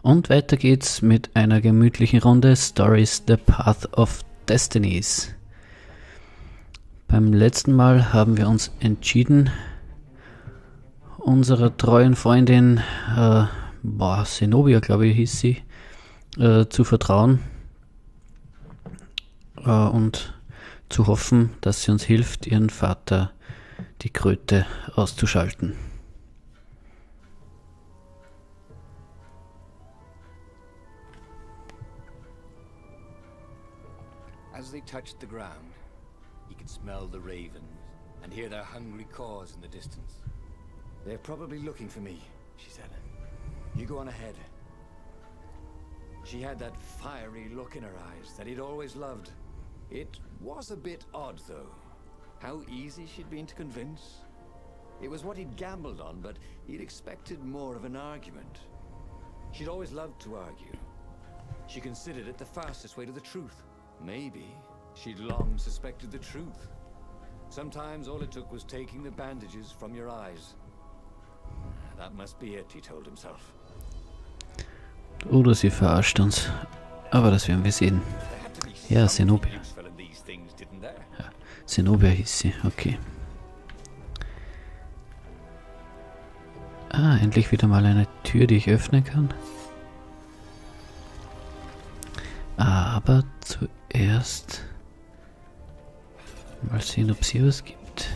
Und weiter geht's mit einer gemütlichen Runde Stories The Path of Destinies. Beim letzten Mal haben wir uns entschieden, unserer treuen Freundin, Zenobia, glaube ich, hieß sie, zu vertrauen und zu hoffen, dass sie uns hilft, ihren Vater, die Kröte, auszuschalten. As they touched the ground, he could smell the ravens and hear their hungry caws in the distance. They're probably looking for me, she said. You go on ahead. She had that fiery look in her eyes that he'd always loved. It was a bit odd, though. How easy she'd been to convince. It was what he'd gambled on, but he'd expected more of an argument. She'd always loved to argue. She considered it the fastest way to the truth. Maybe she'd long suspected the truth. Sometimes all it took was taking the bandages from your eyes. That must be it, he told himself. Oder sie verarscht uns. Aber das werden wir sehen. Ja, Zenobia. Ja, Zenobia hieß sie, okay. Ah, endlich wieder mal eine Tür, die ich öffnen kann. Aber zuerst mal sehen, ob es hier was gibt.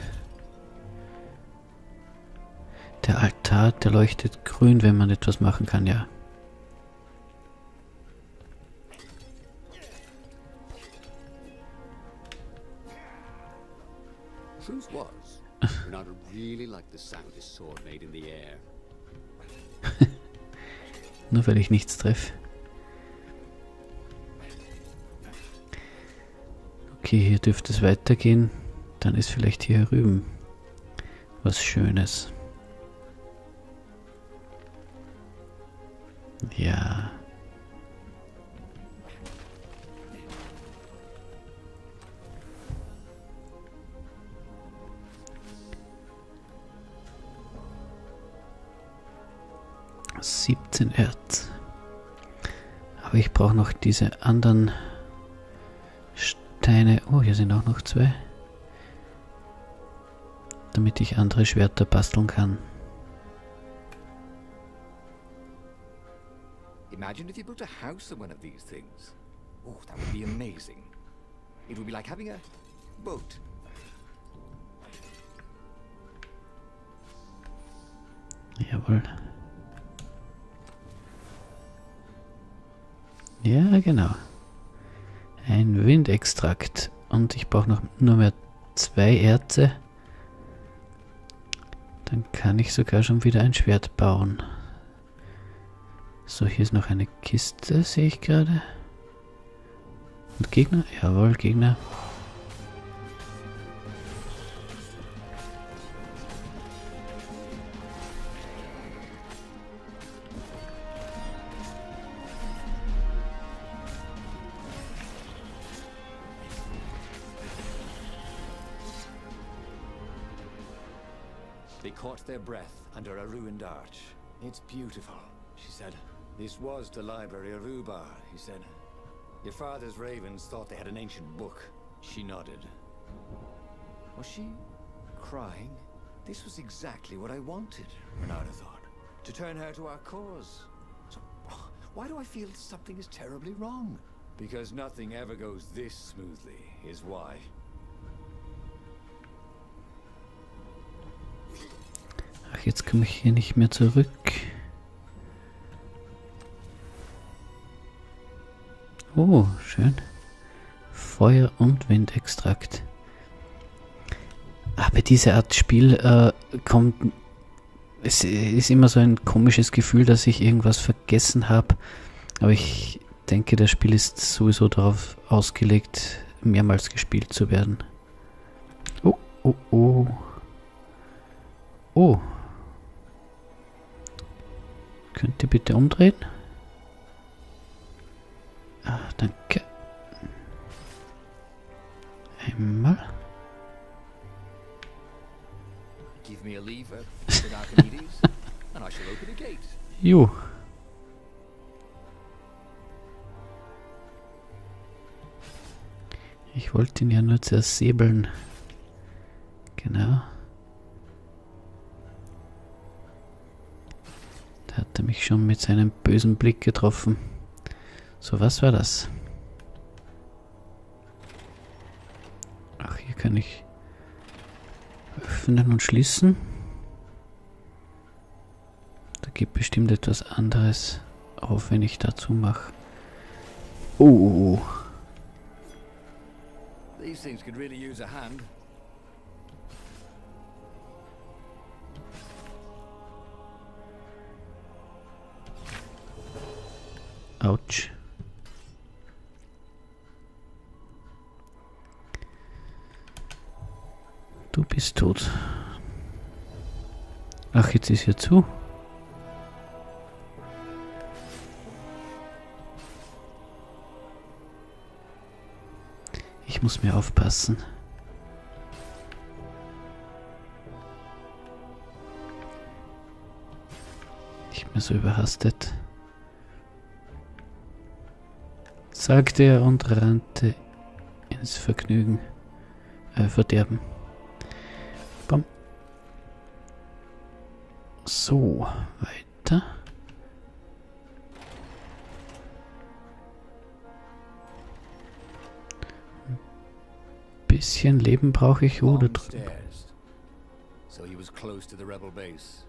Der Altar, der leuchtet grün, wenn man etwas machen kann, ja. Truth was, when I really liked the sound his sword made in the air. Nur weil ich nichts treffe. Okay, hier dürfte es weitergehen. Dann ist vielleicht hier herüben was Schönes. Ja. $17 Erz. Aber ich brauche noch diese anderen Steine. Oh, hier sind auch noch 2. Damit ich andere Schwerter basteln kann. Imagine if you built a house of one of these things. Oh, that would be amazing. It would be like having a boat. Jawohl. Ja, genau. Ein Windextrakt. Und ich brauche noch nur mehr 2 Erze. Dann kann ich sogar schon wieder ein Schwert bauen. So, hier ist noch eine Kiste, sehe ich gerade. Und Gegner? Jawohl, Gegner. They caught their breath under a ruined arch. It's beautiful, she said. This was the library of Ubar, he said. Your father's ravens thought they had an ancient book. She nodded. Was she crying? This was exactly what I wanted, Renata thought. To turn her to our cause. So, why do I feel something is terribly wrong? Because nothing ever goes this smoothly, is why. Ach, jetzt komme ich hier nicht mehr zurück. Oh, schön. Feuer- und Windextrakt. Aber diese Art Spiel kommt... Es ist immer so ein komisches Gefühl, dass ich irgendwas vergessen habe. Aber ich denke, das Spiel ist sowieso darauf ausgelegt, mehrmals gespielt zu werden. Oh, oh, oh. Oh. Könnt ihr bitte umdrehen? Ah, danke. Einmal. Give me a lever with Archimedes, and I shall open a gate. Jo. Ich wollte ihn ja nur zersäbeln. Genau. Da hat er mich schon mit seinem bösen Blick getroffen. So, was war das? Ach, hier kann ich öffnen und schließen. Da gibt bestimmt etwas anderes auf, wenn ich dazu mache. Oh. These things could really use a hand. Autsch. Du bist tot. Ach, jetzt ist hier zu. Ich muss mir aufpassen. Nicht mehr so überhastet, sagte er und rannte ins Verderben. Bam. So, weiter. Bisschen Leben brauche ich, oder? So he was close to the rebel base.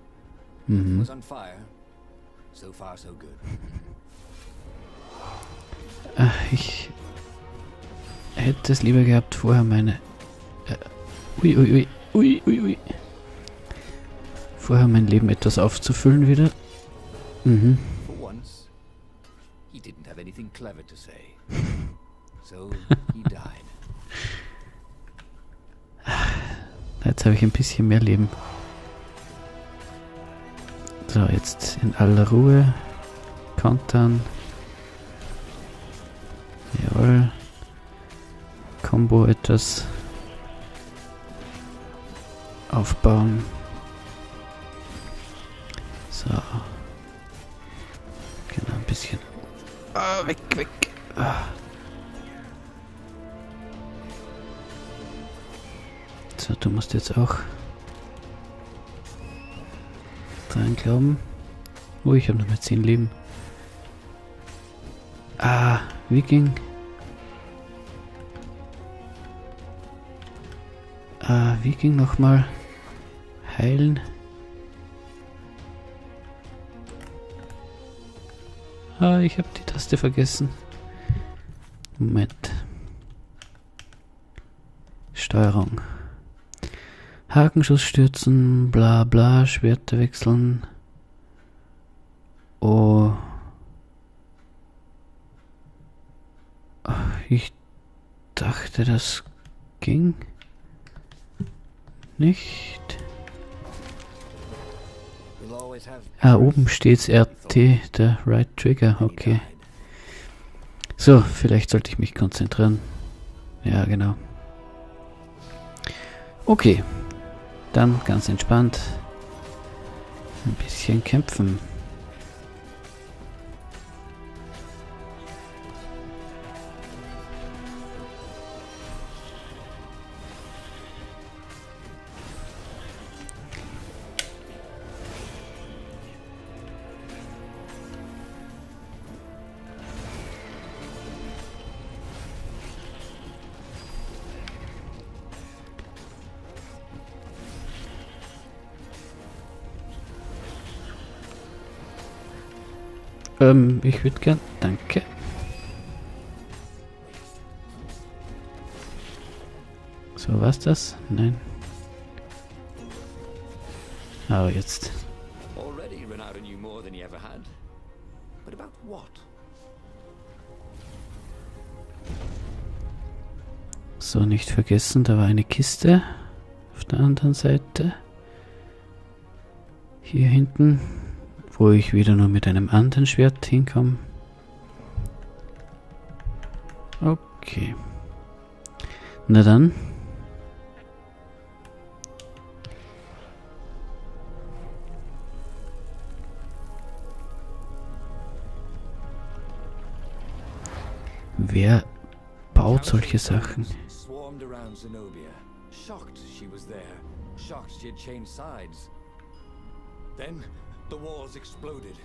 Mhm. Was on fire. So far so good. Ich hätte es lieber gehabt, vorher meine... Vorher mein Leben etwas aufzufüllen wieder. Mhm. For once, he didn't have anything clever to say. So he died. Jetzt habe ich ein bisschen mehr Leben. So, jetzt in aller Ruhe. Kontern. Jawohl. Combo etwas aufbauen. So. Genau, ein bisschen. Ah, weg. Ah. So, du musst jetzt auch dran glauben. Oh, ich habe noch mal 10 Leben. Ah, Viking. Viking nochmal heilen. Ich habe die Taste vergessen. Moment. Steuerung. Hakenschuss stürzen, bla bla, Schwerter wechseln. Oh. Ich dachte, das ging nicht. Oben steht's RT, der Right Trigger, okay. So, vielleicht sollte ich mich konzentrieren. Ja, genau. Okay, dann ganz entspannt ein bisschen kämpfen. Ich würde gern... Danke. So, war's das? Nein. Aber jetzt. Already Renato knew more than he ever had. But about what? So, nicht vergessen, da war eine Kiste auf der anderen Seite. Hier hinten, wo ich wieder nur mit einem anderen Schwert hinkomme. Okay. Na dann. Wer baut solche Sachen? Swarmed around Zenobia, shocked she was there, shocked she had changed sides. Then the walls exploded.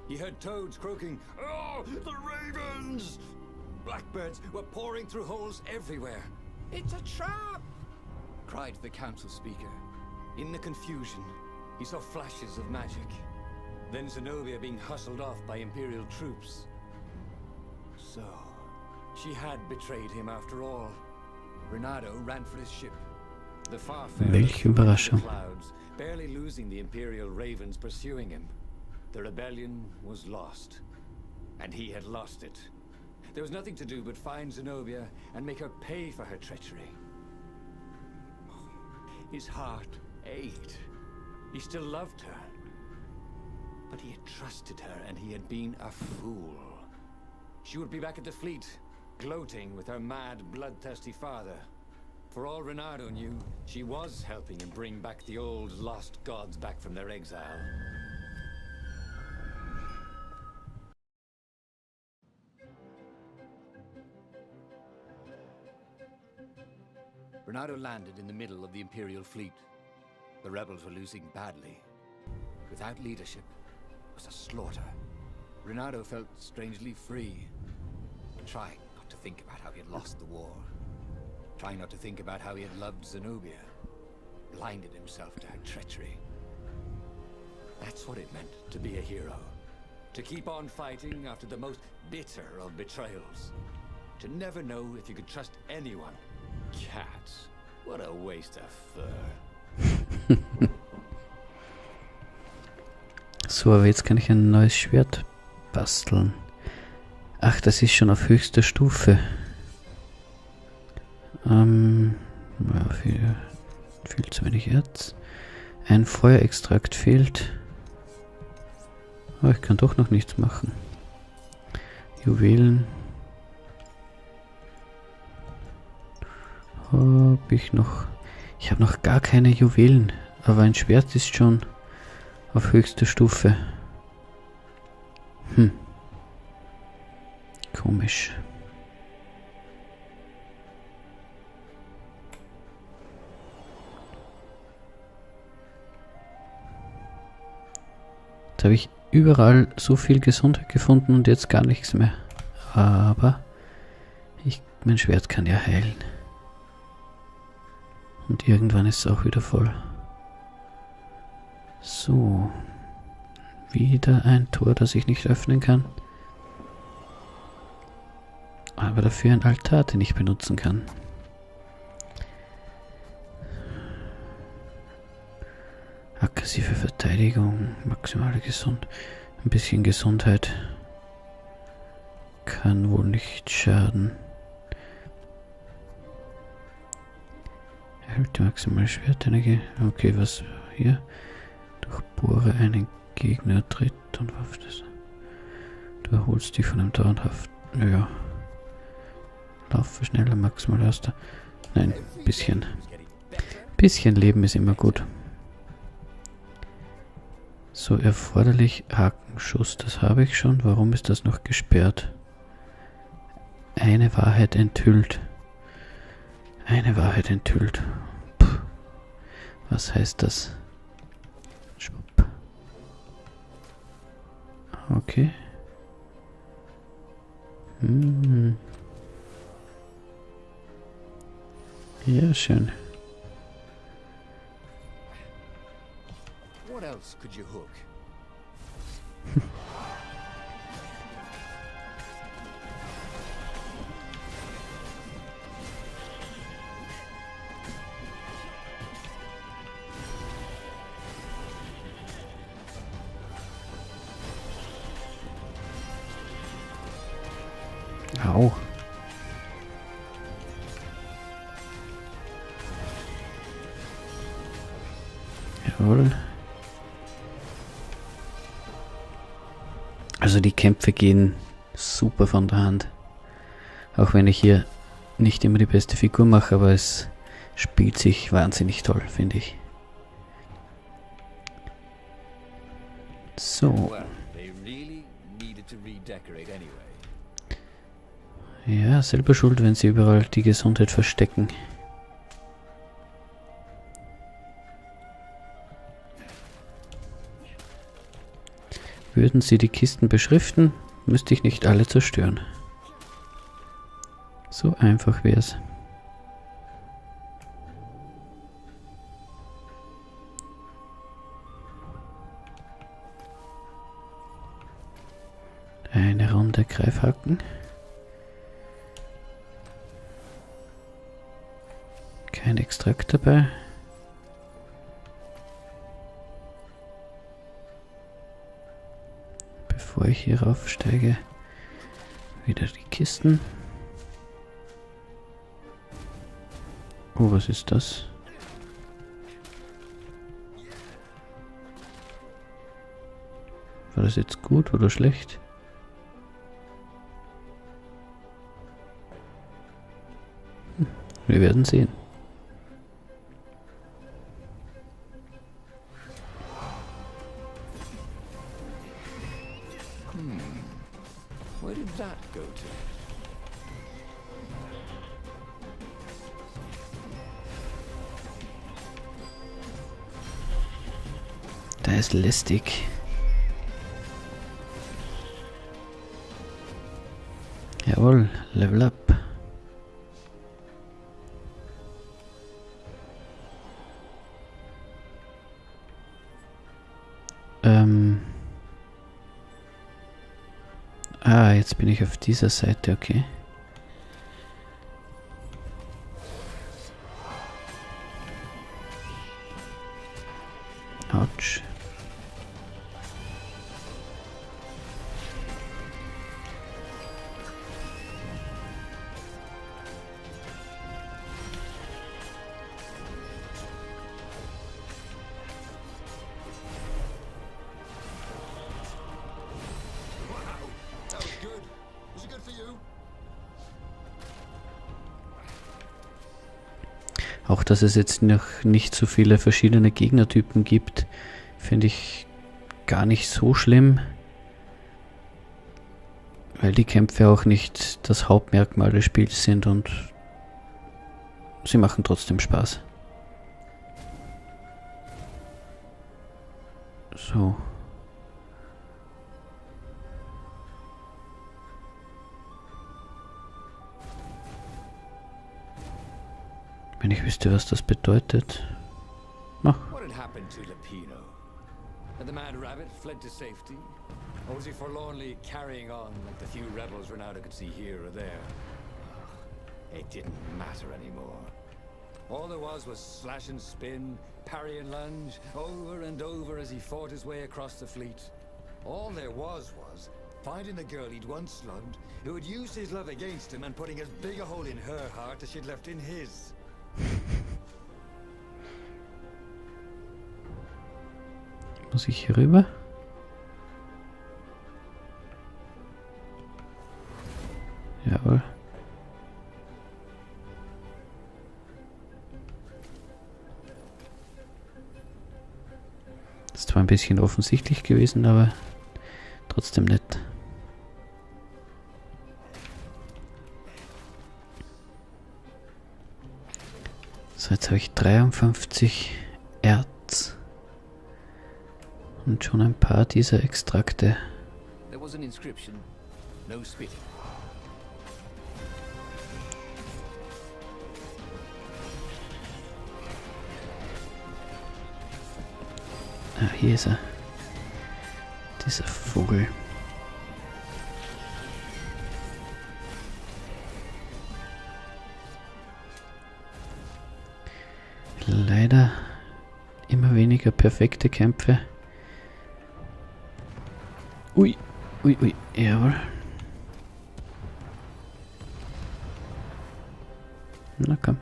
He heard toads croaking, "Oh, the ravens!" Blackbirds were pouring through holes everywhere. "It's a trap!" cried the council speaker. In the confusion, he saw flashes of magic. Then Zenobia being hustled off by Imperial troops. So, she had betrayed him after all. Renato ran for his ship. The Farfarer Welche Überraschung. clouds, barely losing the Imperial ravens pursuing him. The rebellion was lost, and he had lost it. There was nothing to do but find Zenobia and make her pay for her treachery. His heart ached. He still loved her. But he had trusted her, and he had been a fool. She would be back at the fleet, gloating with her mad, bloodthirsty father. For all Renato knew, she was helping him bring back the old, lost gods back from their exile. Renato landed in the middle of the Imperial fleet. The rebels were losing badly. Without leadership, it was a slaughter. Renato felt strangely free, trying not to think about how he had lost the war, trying not to think about how he had loved Zenobia, blinded himself to her treachery. That's what it meant to be a hero. To keep on fighting after the most bitter of betrayals. To never know if you could trust anyone. Cats. What a waste of fur. So, aber jetzt kann ich ein neues Schwert basteln. Ach, das ist schon auf höchster Stufe. Ja, viel zu wenig Erz. Ein Feuerextrakt fehlt. Aber ich kann doch noch nichts machen. Juwelen. Hab ich noch... Ich habe noch gar keine Juwelen. Aber ein Schwert ist schon auf höchster Stufe. Komisch. Jetzt habe ich überall so viel Gesundheit gefunden und jetzt gar nichts mehr. Aber mein Schwert kann ja heilen. Und irgendwann ist es auch wieder voll. So. Wieder ein Tor, das ich nicht öffnen kann. Aber dafür ein Altar, den ich benutzen kann. Aggressive Verteidigung, maximale Gesundheit. Ein bisschen Gesundheit kann wohl nicht schaden. Erhöht die maximale Schwertenergie. Okay, was hier? Durchbohre einen Gegner, tritt und wirft es. Du erholst dich von einem dauerhaften. Ja. Laufe schneller, maximal erster. Nein, bisschen. Bisschen Leben ist immer gut. So, erforderlich Hakenschuss, das habe ich schon. Warum ist das noch gesperrt? Eine Wahrheit enthüllt. Eine Wahrheit enthüllt. Puh. Was heißt das? Schwupp. Okay. Ja, schön. What else could you hook? Au. Jawohl. Also die Kämpfe gehen super von der Hand. Auch wenn ich hier nicht immer die beste Figur mache, aber es spielt sich wahnsinnig toll, finde ich. So. Well, they really needed to redecorate anyway. Ja, selber schuld, wenn sie überall die Gesundheit verstecken. Würden sie die Kisten beschriften, müsste ich nicht alle zerstören. So einfach wäre es. Eine Runde Greifhaken. Kein Extrakt dabei. Bevor ich hier raufsteige, wieder die Kisten. Oh, was ist das? War das jetzt gut oder schlecht? Wir werden sehen. Where did that go to? Da ist lästig. Jawohl, Level Up. Ah, jetzt bin ich auf dieser Seite, okay. Autsch. That was good. Was it good for you? Auch dass es jetzt noch nicht so viele verschiedene Gegnertypen gibt, finde ich gar nicht so schlimm. Weil die Kämpfe auch nicht das Hauptmerkmal des Spiels sind und sie machen trotzdem Spaß. So. Wenn ich wüsste, was das bedeutet. Ach, What had happened to Lapino? Had the mad rabbit fled to safety? Or was he forlornly carrying on like the few rebels Renato could see here or there? Ugh, it didn't matter anymore. All there was slash and spin, parry and lunge, over and over as he fought his way across the fleet. All there was finding the girl he'd once loved, who had used his love against him and putting as big a hole in her heart as she'd left in his. muss ich hier rüber? Jawohl. Ist zwar ein bisschen offensichtlich gewesen, aber trotzdem nett. So, jetzt habe ich 53 Erz. Und schon ein paar dieser Extrakte. There was an inscription. No spitting. Ah, hier ist er. Dieser Vogel. Leider immer weniger perfekte Kämpfe. Ui, ui, ui, jawohl. Na komm.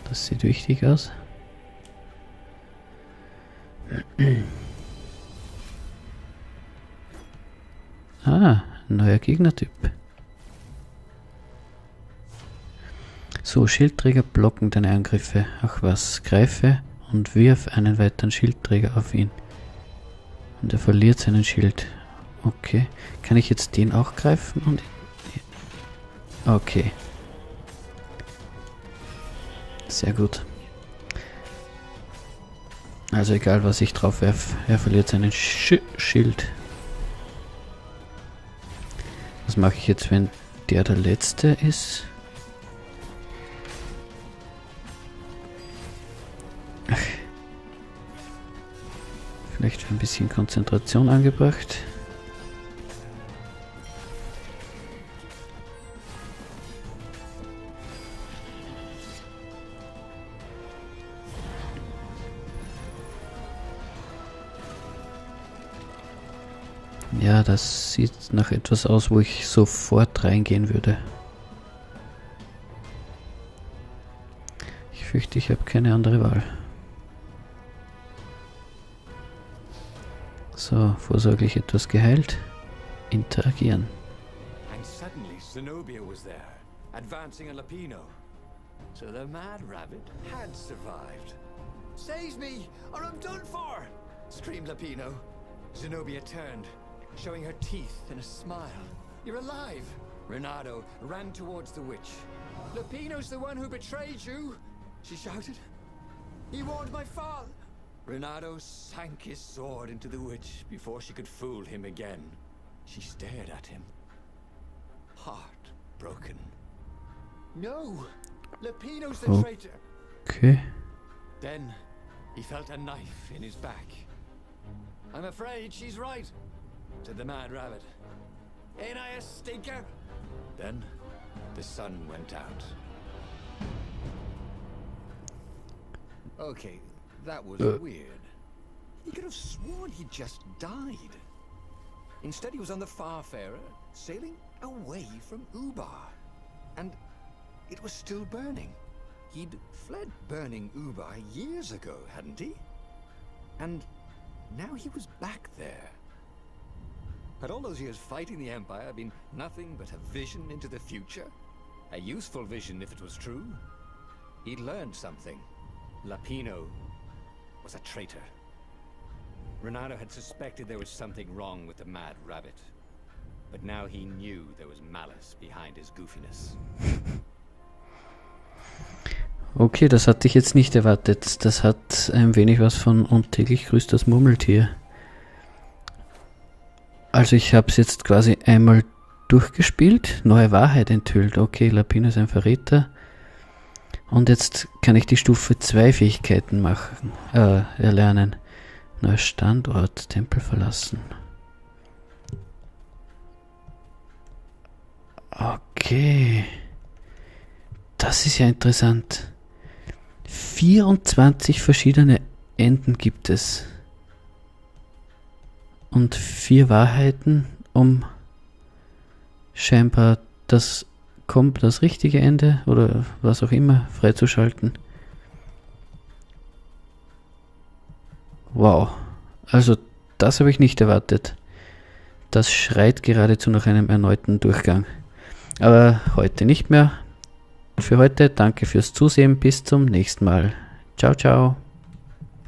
Das sieht wichtig aus. Ah, neuer Gegnertyp. So, Schildträger blocken deine Angriffe. Ach was, greife und wirf einen weiteren Schildträger auf ihn. Und er verliert seinen Schild. Okay, kann ich jetzt den auch greifen? Und okay. Sehr gut. Also egal, was ich drauf werfe, er verliert seinen Schild. Was mache ich jetzt, wenn der letzte ist? Ach. Vielleicht ein bisschen Konzentration angebracht. Ja, das sieht nach etwas aus, wo ich sofort reingehen würde. Ich fürchte, ich habe keine andere Wahl. So, vorsorglich etwas geheilt. Interagieren. And suddenly Zenobia was there, advancing a Lapino. So the mad rabbit had survived. Save me, or I'm done for! Screamed Lapino. Zenobia turned, showing her teeth in a smile. You're alive! Renato ran towards the witch. Lapino's the one who betrayed you! She shouted. He warned my father! Renato sank his sword into the witch before she could fool him again. She stared at him, heartbroken. No! Lapino's the traitor! Okay. Then he felt a knife in his back. I'm afraid she's right, said the mad rabbit. Ain't I a stinker? Then the sun went out. Okay, that was weird. He could have sworn he just died. Instead, he was on the Farfarer, sailing away from Ubar. And it was still burning. He'd fled burning Ubar years ago, hadn't he? And now he was back there. Had all those years fighting the Empire been nothing but a vision into the future? A useful vision if it was true? He'd learned something. Lapino was a traitor. Renato had suspected there was something wrong with the mad rabbit. But now he knew there was malice behind his goofiness. Okay, das hatte ich jetzt nicht erwartet. Das hat ein wenig was von Und täglich grüßt das Murmeltier. Also ich habe es jetzt quasi einmal durchgespielt, neue Wahrheit enthüllt. Okay, Lapino ist ein Verräter. Und jetzt kann ich die Stufe 2 Fähigkeiten erlernen. Neuer Standort, Tempel verlassen. Okay. Das ist ja interessant. 24 verschiedene Enden gibt es. Und 4 Wahrheiten, um scheinbar das richtige Ende oder was auch immer freizuschalten. Wow. Also das habe ich nicht erwartet. Das schreit geradezu nach einem erneuten Durchgang. Aber heute nicht mehr. Für heute danke fürs Zusehen. Bis zum nächsten Mal. Ciao, ciao.